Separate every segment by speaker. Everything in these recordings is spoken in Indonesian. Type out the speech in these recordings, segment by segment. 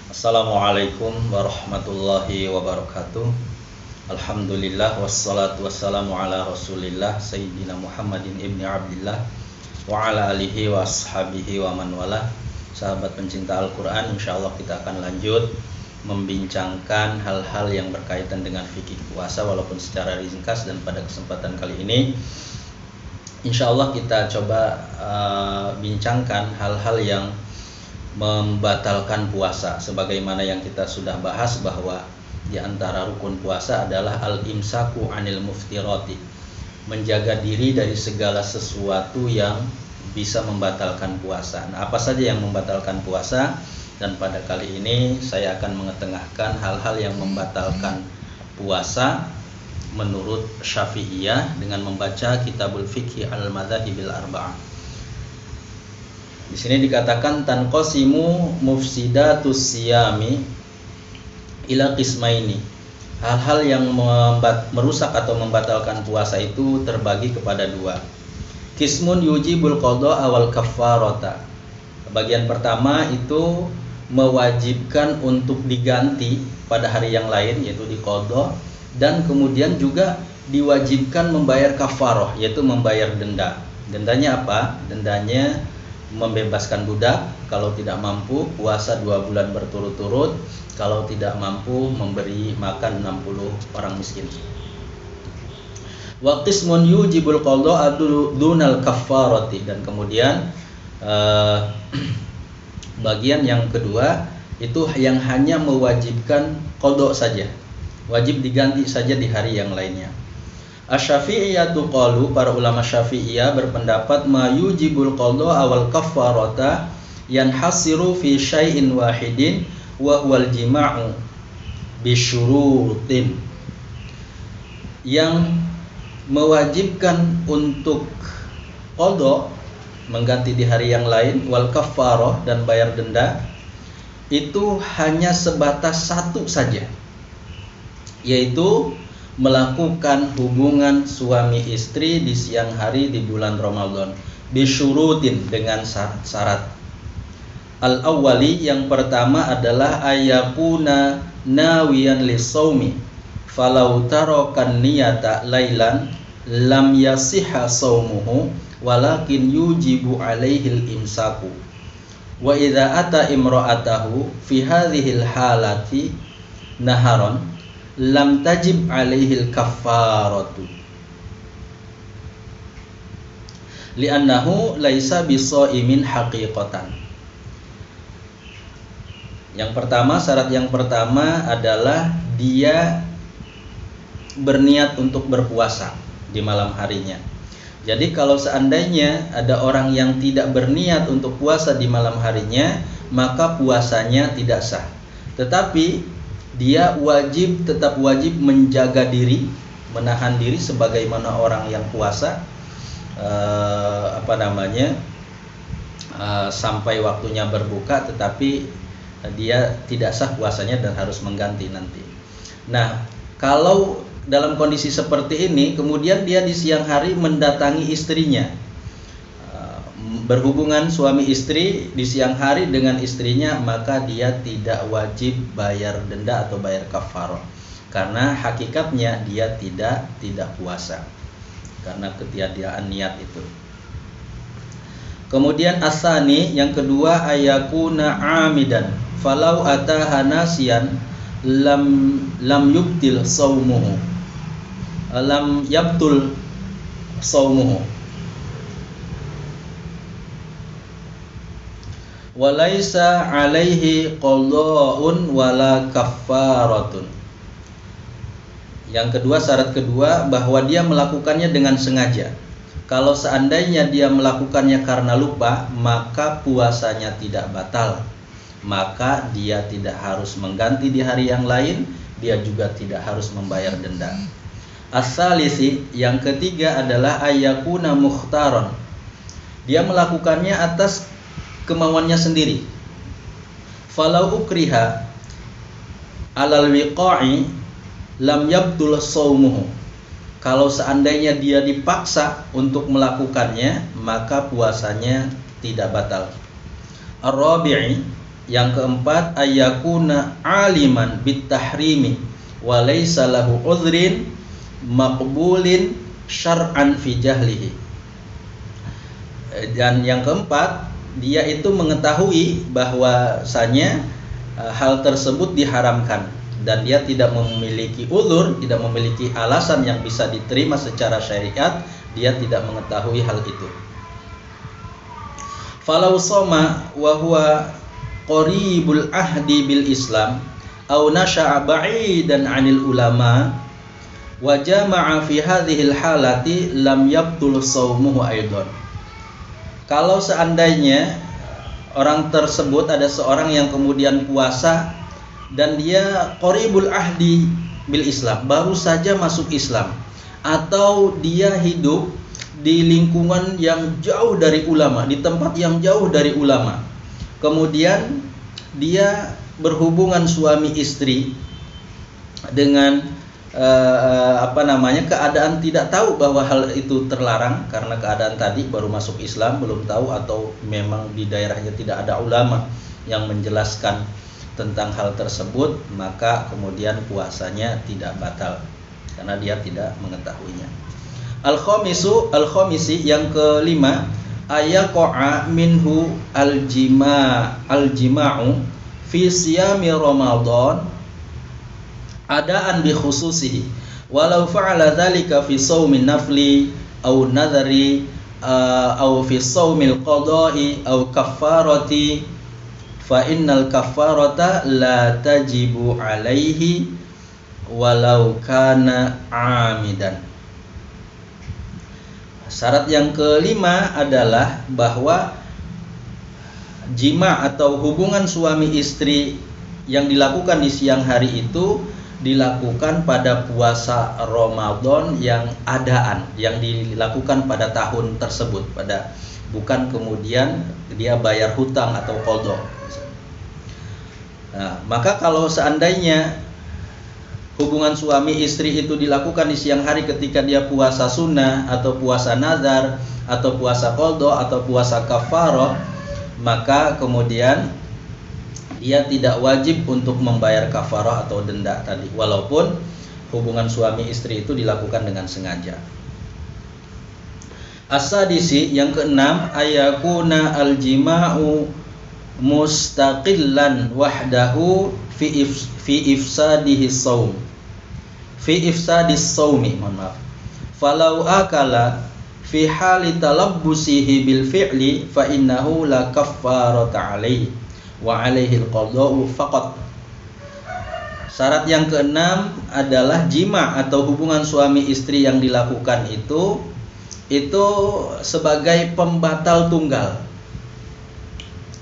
Speaker 1: Assalamualaikum warahmatullahi wabarakatuh. Alhamdulillah wassalatu wassalamu ala Rasulillah Sayyidina Muhammadin ibni Abdillah wa ala alihi wa ashabihi wa man wala. Sahabat pencinta Al-Quran, insyaallah kita akan lanjut membincangkan hal-hal yang berkaitan dengan fikih puasa walaupun secara ringkas, dan pada kesempatan kali ini insyaallah kita coba bincangkan hal-hal yang membatalkan puasa, sebagaimana yang kita sudah bahas bahwa di antara rukun puasa adalah al-imsaku anil muftirati, menjaga diri dari segala sesuatu yang bisa membatalkan puasa. Nah, apa saja yang membatalkan puasa? Dan pada kali ini saya akan mengetengahkan hal-hal yang membatalkan puasa menurut Syafi'iyah dengan membaca Kitabul Fiqh al-Madzahibil Arba'ah. Di sini dikatakan tanqasimu mufsidatus siyami ila qismaini. Hal-hal yang merusak atau membatalkan puasa itu terbagi kepada dua. Qismun yujibul qada awal kaffarata. Bagian pertama itu mewajibkan untuk diganti pada hari yang lain, yaitu di qada, dan kemudian juga diwajibkan membayar kafarah, yaitu membayar denda. Dendanya apa? Dendanya membebaskan budak kalau tidak mampu, puasa 2 bulan berturut-turut kalau tidak mampu, memberi makan 60 orang miskin. Wa qismun yujibul qada dunal kaffarati, dan kemudian bagian yang kedua itu yang hanya mewajibkan qada saja, wajib diganti saja di hari yang lainnya. Asy-Syafi'iyatu qalu, para ulama Syafi'iyah berpendapat ma yujibul qada awal kaffarata yanhasiru fi syai'in wahidin wa huwal jima'u bisyurutin. Yang mewajibkan untuk qada, mengganti di hari yang lain, wal kaffarah, dan bayar denda, itu hanya sebatas satu saja, yaitu melakukan hubungan suami istri di siang hari di bulan Ramadan bisyurutin, dengan syarat. Al-awwali, yang pertama adalah ayakuna nawiyan lisaumi falau tarokan niyata lailan lam yasihha saumuhu walakin yujibu alaihil imsaku wa idza ata imra'atahu fi hadhil halati naharon lam tajib alaihil kaffaratu li'annahu laisa bisaimin haqiqatan. Yang pertama, syarat yang pertama adalah dia berniat untuk berpuasa di malam harinya. Jadi kalau seandainya ada orang yang tidak berniat untuk puasa di malam harinya, maka puasanya tidak sah. Tetapi dia tetap wajib menjaga diri, menahan diri sebagaimana orang yang puasa sampai waktunya berbuka, tetapi dia tidak sah puasanya dan harus mengganti nanti. Nah, kalau dalam kondisi seperti ini kemudian dia di siang hari mendatangi istrinya, berhubungan suami istri di siang hari dengan istrinya, maka dia tidak wajib bayar denda atau bayar kafarah, karena hakikatnya dia tidak puasa karena ketiadaan niat itu. Kemudian asani, yang kedua, ayakuna amidan falau ataha nasiyan lam yubtil saumuhu lam yabtul saumuhu walaisa alaihi qada'un wala kaffaratun. Yang kedua, syarat kedua, bahwa dia melakukannya dengan sengaja. Kalau seandainya dia melakukannya karena lupa, maka puasanya tidak batal, maka dia tidak harus mengganti di hari yang lain, dia juga tidak harus membayar denda. As-salisi, yang ketiga adalah ayakuna mukhtaron, dia melakukannya atas kemauannya sendiri. Falau ukriha alal wiqa'i lam yabtul saumuhu, kalau seandainya dia dipaksa untuk melakukannya, maka puasanya tidak batal. Ar-rabi'i, Yang keempat, ayyakuna aliman bitahrimi wa laysa lahu udhrin maqbulin syar'an fi jahlihi. Dan yang keempat, dia itu mengetahui bahwasanya hal tersebut diharamkan dan dia tidak memiliki uzur, tidak memiliki alasan yang bisa diterima secara syariat, dia tidak mengetahui hal itu. Falau soma wa huwa qaribul ahdi bil Islam aw nasha'a ba'idan 'anil ulama wa jama'a fi hadhil halati lam yabtul shaumuhu aidan. Kalau seandainya orang tersebut ada seorang yang kemudian puasa dan dia qaribul ahdi bil Islam, baru saja masuk Islam, atau dia hidup di lingkungan yang jauh dari ulama, di tempat yang jauh dari ulama, kemudian dia berhubungan suami istri dengan keadaan tidak tahu bahwa hal itu terlarang karena keadaan tadi baru masuk Islam, belum tahu, atau memang di daerahnya tidak ada ulama yang menjelaskan tentang hal tersebut, maka kemudian puasanya tidak batal karena dia tidak mengetahuinya. Al-khamisi yang kelima, ayaqa'a minhu al-jima'u fi siyami Ramadan adaan bi khususihi walau fa'ala dzalika fi shaumin nafli aw nadhari aw fi shaumil qada'i aw kaffarati fa innal kaffarata la tajibu alaihi walau kana amidan. Syarat yang kelima adalah bahwa jima atau hubungan suami istri yang dilakukan di siang hari itu dilakukan pada puasa Ramadan yang adaan, yang dilakukan pada tahun tersebut, bukan kemudian dia bayar hutang atau qadha. Nah, maka kalau seandainya hubungan suami istri itu dilakukan di siang hari ketika dia puasa sunnah atau puasa nazar atau puasa qadha atau puasa kafarah, maka kemudian dia tidak wajib untuk membayar kafarah atau denda tadi, walaupun hubungan suami istri itu dilakukan dengan sengaja. As-sadisi yang keenam, ayakuna al-jima'u mustaqillan wahdahu fi ifsadihi shaum. Fi ifsadis shaumi, falau akala fi hali talabbusihi bil fi'li fa innahu la kaffarata alaihi wa alaihi al-qada'u faqat. Syarat yang keenam adalah jima atau hubungan suami istri yang dilakukan itu sebagai pembatal tunggal.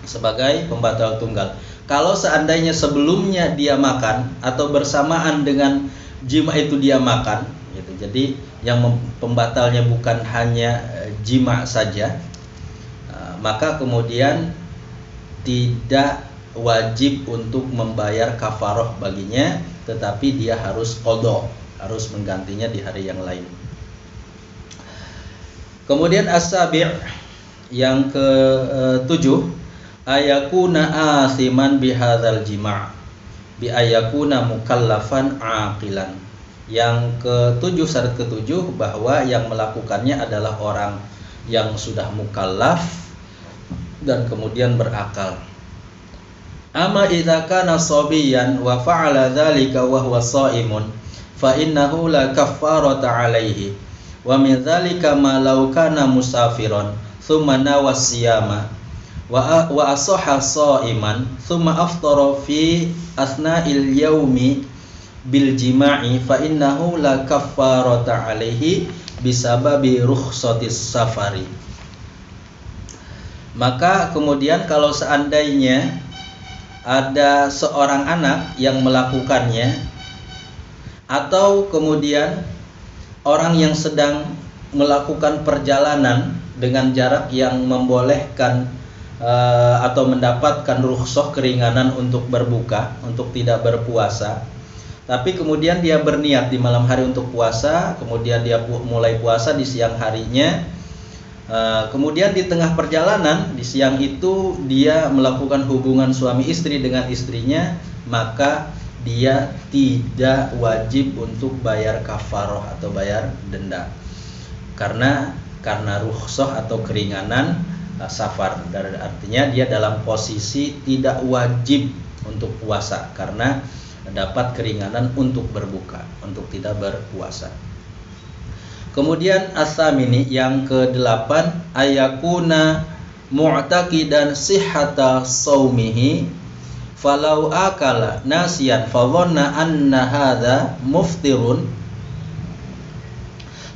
Speaker 1: Sebagai pembatal tunggal. Kalau seandainya sebelumnya dia makan atau bersamaan dengan jima itu dia makan, gitu. Jadi yang pembatalnya bukan hanya jima saja, maka kemudian tidak wajib untuk membayar kafarah baginya, tetapi dia harus qadha, harus menggantinya di hari yang lain. Kemudian as-sabi' yang ke-7, ayakuna asiman bihadzal jima' bi ayakuna mukallafan aqilan. Yang ke-7, syarat ke-7, bahwa yang melakukannya adalah orang yang sudah mukallaf dan kemudian berakal. Amma idza kana sabiyan wa fa'ala dzalika wa huwa sha'imun fa innahu la kaffarata 'alaihi wa min dzalika ma law kana musafiran thumma nawa siyama wa asahha sha'iman thumma aftara fi asna'il yaumi bil jima'i fa innahu la kaffarata 'alaihi bisababi rukhsatis safari. Maka kemudian kalau seandainya ada seorang anak yang melakukannya, atau kemudian orang yang sedang melakukan perjalanan dengan jarak yang membolehkan atau mendapatkan rukhsah, keringanan untuk berbuka, untuk tidak berpuasa, tapi kemudian dia berniat di malam hari untuk puasa, kemudian dia mulai puasa di siang harinya, Kemudian di tengah perjalanan di siang itu dia melakukan hubungan suami istri dengan istrinya, maka dia tidak wajib untuk bayar kafaroh atau bayar denda. Karena rukhsah atau keringanan safar, artinya dia dalam posisi tidak wajib untuk puasa karena dapat keringanan untuk berbuka, untuk tidak berpuasa. Kemudian as-samini yang ke-8, ayakuna mu'taqidan sihhata saumihi falau akala nasiyan fadhanna anna hadza muftirun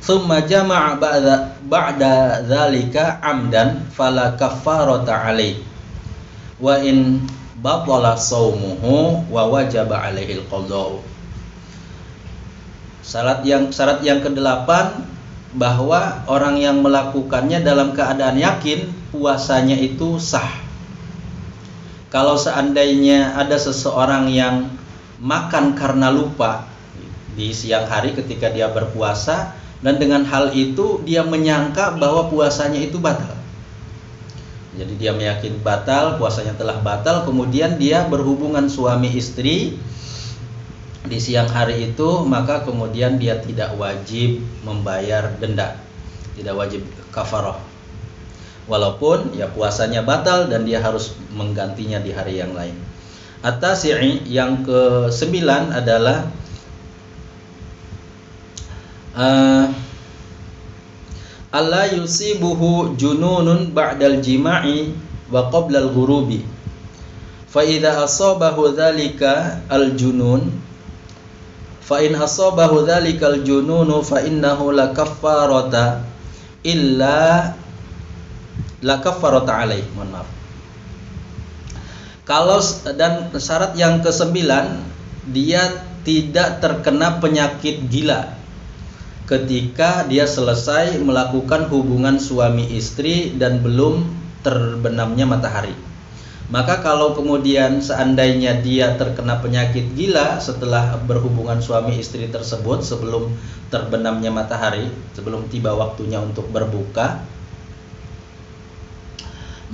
Speaker 1: thumma jama'a ba'da dzalika amdan fala kaffarata alaihi wa in batala saumuhu wa wajaba alaihi al-qadha. Syarat yang ke-8 bahwa orang yang melakukannya dalam keadaan yakin puasanya itu sah. Kalau seandainya ada seseorang yang makan karena lupa di siang hari ketika dia berpuasa, dan dengan hal itu dia menyangka bahwa puasanya itu batal. Jadi dia meyakini batal, puasanya telah batal, kemudian dia berhubungan suami istri di siang hari itu, maka kemudian dia tidak wajib membayar denda, tidak wajib kafarah. Walaupun ya puasanya batal dan dia harus menggantinya di hari yang lain. At-tasi'i yang ke-9 adalah alla yusibuhu jununun ba'dal jima'i wa qabla al-ghurubi. Fa idza asabahu dzalika al-junun fa in asabahu dzalikal jununu fa innahu la kaffarata alaih. Mohon maaf. Kalau dan syarat yang ke-9, dia tidak terkena penyakit gila ketika dia selesai melakukan hubungan suami istri dan belum terbenamnya matahari. Maka kalau kemudian seandainya dia terkena penyakit gila setelah berhubungan suami istri tersebut sebelum terbenamnya matahari, sebelum tiba waktunya untuk berbuka,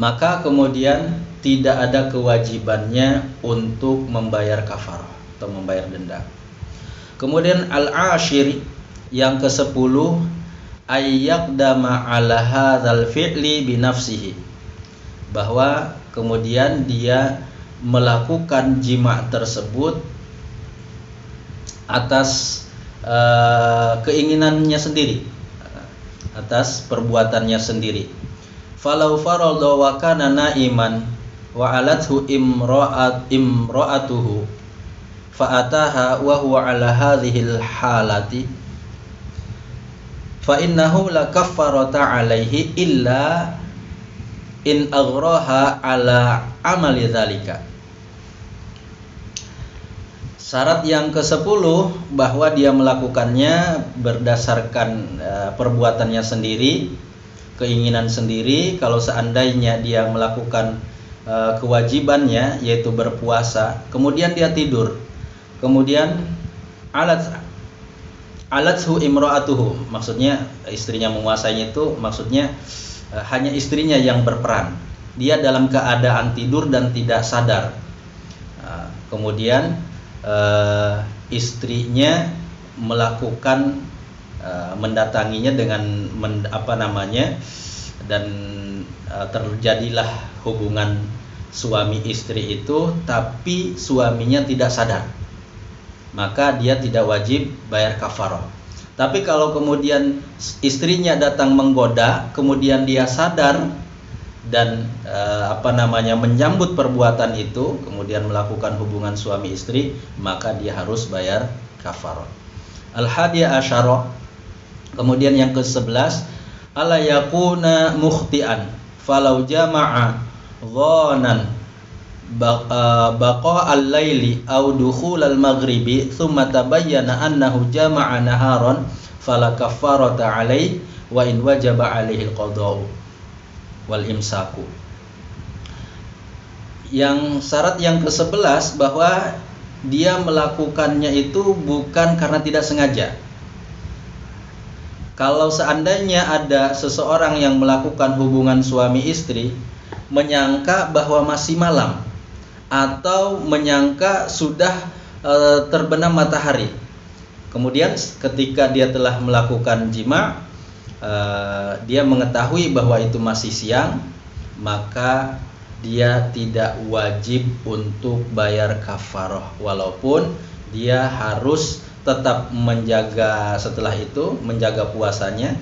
Speaker 1: maka kemudian tidak ada kewajibannya untuk membayar kafarah atau membayar denda. Kemudian al-ashir yang ke-10, ayyaqdama ala hadzal fi'li bi nafsihi, bahwa kemudian dia melakukan jima' tersebut atas keinginannya sendiri, atas perbuatannya sendiri. Falau farada wa kana naiman wa alathu imra'atuhu fa ataha wa huwa ala hadhil halati fa innahu la kaffarata alaihi illa in aghraha ala amali dzalika. Syarat yang ke-10 bahwa dia melakukannya berdasarkan perbuatannya sendiri, keinginan sendiri. Kalau seandainya dia melakukan kewajibannya yaitu berpuasa, kemudian dia tidur, kemudian alathu imra'atuhu, maksudnya istrinya menguasainya, itu maksudnya hanya istrinya yang berperan. Dia dalam keadaan tidur dan tidak sadar. Kemudian istrinya melakukan mendatanginya dengan dan terjadilah hubungan suami istri itu, tapi suaminya tidak sadar, maka dia tidak wajib bayar kafarah. Tapi kalau kemudian istrinya datang menggoda, kemudian dia sadar dan menyambut perbuatan itu, kemudian melakukan hubungan suami istri, maka dia harus bayar kafarah. Al-hadiya asyara, kemudian yang ke-11, ala yakuna mukhtian falau jama'a dhanan baqa al-laili aw dukhul al-maghribi thumma tabayyana annahu jama'a naharan fala kaffarata alaihi wa in wajaba alaihi al-qada'u wal imsaku. Yang syarat yang ke-11 bahwa dia melakukannya itu bukan karena tidak sengaja. Kalau seandainya ada seseorang yang melakukan hubungan suami istri menyangka bahwa masih malam atau menyangka sudah terbenam matahari, kemudian ketika dia telah melakukan jima, dia mengetahui bahwa itu masih siang, maka dia tidak wajib untuk bayar kafarah, walaupun dia harus tetap setelah itu menjaga puasanya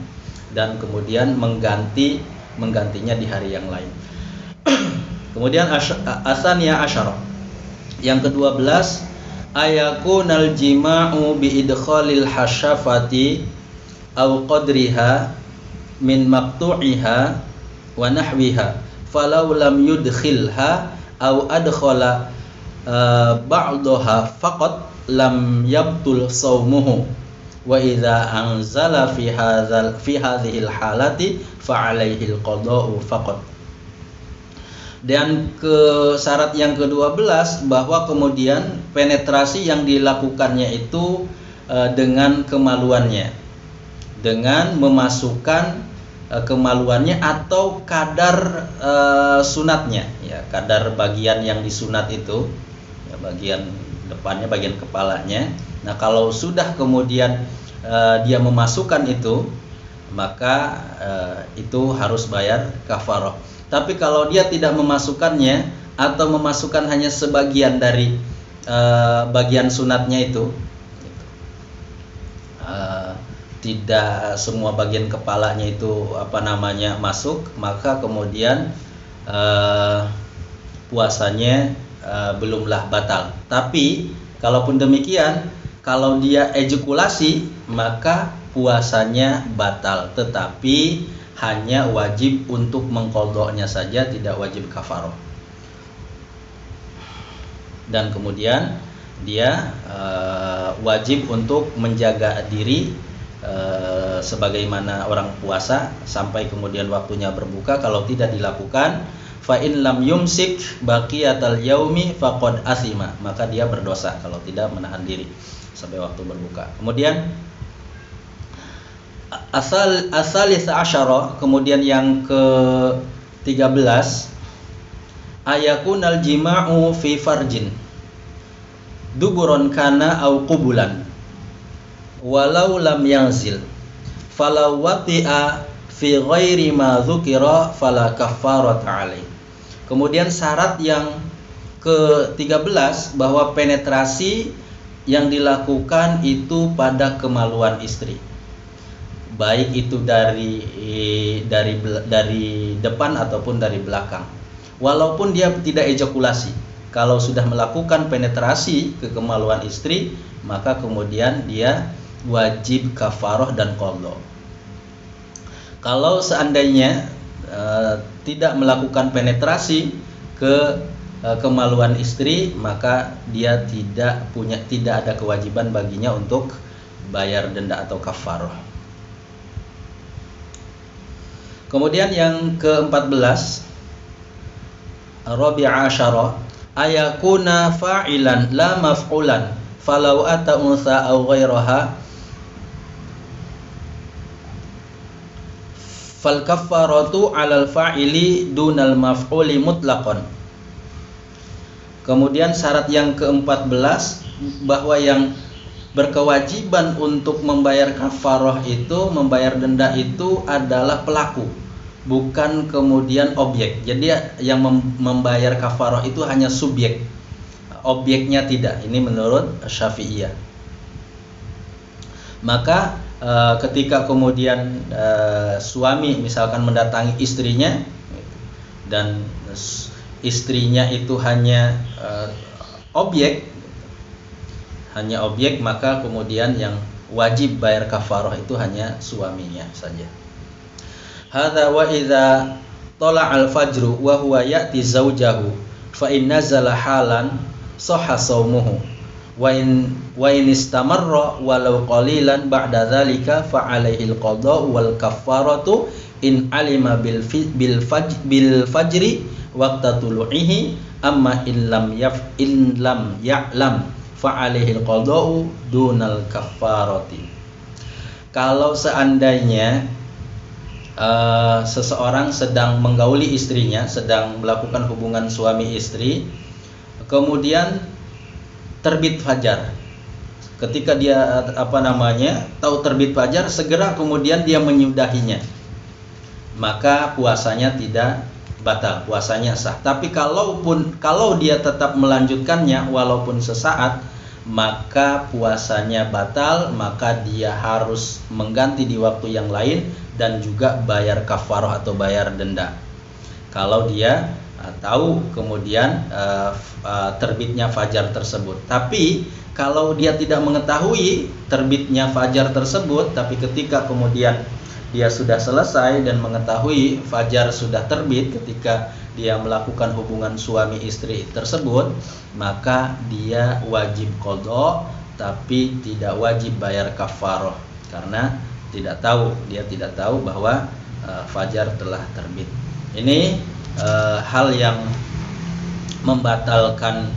Speaker 1: dan kemudian menggantinya di hari yang lain. Kemudian asaniya asyara, yang ke-12, ayakunal jima'u bi idkhalil hasyafati aw qadriha min maqtu'iha wa nahwiha falau lam yudkhilha aw adkhala ba'daha faqat lam yabtul shaumuhu wa idza anzala fi hadhihi halati fa alaihi alqada'u faqat. Dan syarat yang ke-12 bahwa kemudian penetrasi yang dilakukannya itu dengan kemaluannya, dengan memasukkan kemaluannya atau kadar sunatnya, ya, kadar bagian yang disunat itu, ya, bagian depannya, bagian kepalanya. Nah, kalau sudah kemudian dia memasukkan itu, maka itu harus bayar kafarah. Tapi kalau dia tidak memasukkannya atau memasukkan hanya sebagian dari bagian sunatnya itu, tidak semua bagian kepalanya itu masuk, maka kemudian puasanya belumlah batal. Tapi kalaupun demikian, kalau dia ejakulasi maka puasanya batal, tetapi hanya wajib untuk mengqadha'nya saja, tidak wajib kafarah. Dan kemudian dia wajib untuk menjaga diri sebagaimana orang puasa sampai kemudian waktunya berbuka. Kalau tidak dilakukan, fa in lam yumsik baqiyatal yaumi faqad asima, maka dia berdosa kalau tidak menahan diri sampai waktu berbuka. Kemudian asalisa asyara, kemudian yang ke-13, ayakunal jima'u fi farjin duburon kana au qubulan walau lam yanzil falau wati'a fi ghairi ma dzukira fala kaffarat alaih. Kemudian syarat yang ke-13 bahwa penetrasi yang dilakukan itu pada kemaluan istri, baik itu dari depan ataupun dari belakang, walaupun dia tidak ejakulasi. Kalau sudah melakukan penetrasi ke kemaluan istri, maka kemudian dia wajib kafarah dan qadha. Kalau seandainya tidak melakukan penetrasi ke kemaluan istri, maka dia tidak ada kewajiban baginya untuk bayar denda atau kafarah. Kemudian yang ke-14, rabi'a asyara, ayakuna fa'ilan la maf'ulan falau ata unsa aw ghairaha fal kaffaratu 'alal fa'ili dunal maf'uli mutlaqan. Kemudian syarat yang ke-14 bahwa yang berkewajiban untuk membayar kafarah itu, membayar denda itu adalah pelaku, bukan kemudian objek. Jadi yang membayar kafarah itu hanya subjek, objeknya tidak. Ini menurut Syafi'iyah. Maka ketika kemudian suami misalkan mendatangi istrinya dan istrinya itu hanya objek, maka kemudian yang wajib bayar kafarah itu hanya suaminya saja. Hadza wa idza tala'al fajru wa huwa ya'ti zawjahu fa in nazala halan sahha shaumuhu wa in istamarra walau qalilan ba'da dzalika fa 'alaihi al-qada'u wal kaffaratu in 'alima bil fajri waqta tulu'ihi amma in lam ya'lam fa 'alaihi al-qada'u dunal kaffarati. Kalau seandainya seseorang sedang menggauli istrinya, sedang melakukan hubungan suami istri, kemudian terbit fajar. Ketika dia tahu terbit fajar, segera kemudian dia menyudahinya, maka puasanya tidak batal, puasanya sah. Tapi kalau dia tetap melanjutkannya walaupun sesaat, maka puasanya batal, maka dia harus mengganti di waktu yang lain dan juga bayar kafarah atau bayar denda. Kalau dia tahu kemudian terbitnya fajar tersebut. Tapi kalau dia tidak mengetahui terbitnya fajar tersebut, tapi ketika kemudian dia sudah selesai dan mengetahui fajar sudah terbit ketika dia melakukan hubungan suami istri tersebut, maka dia wajib qadha tapi tidak wajib bayar kafarah, karena dia tidak tahu bahwa fajar telah terbit. Ini hal yang membatalkan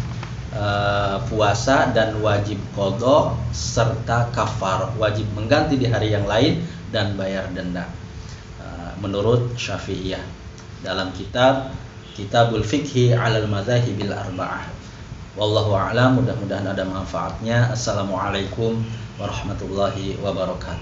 Speaker 1: puasa dan wajib qadha serta kafar, wajib mengganti di hari yang lain dan bayar denda menurut Syafi'iyah dalam Kitabul Fiqhi 'alal Madzahibil Arba'ah. Wallahu a'lam, mudah-mudahan ada manfaatnya. Assalamualaikum warahmatullahi wabarakatuh.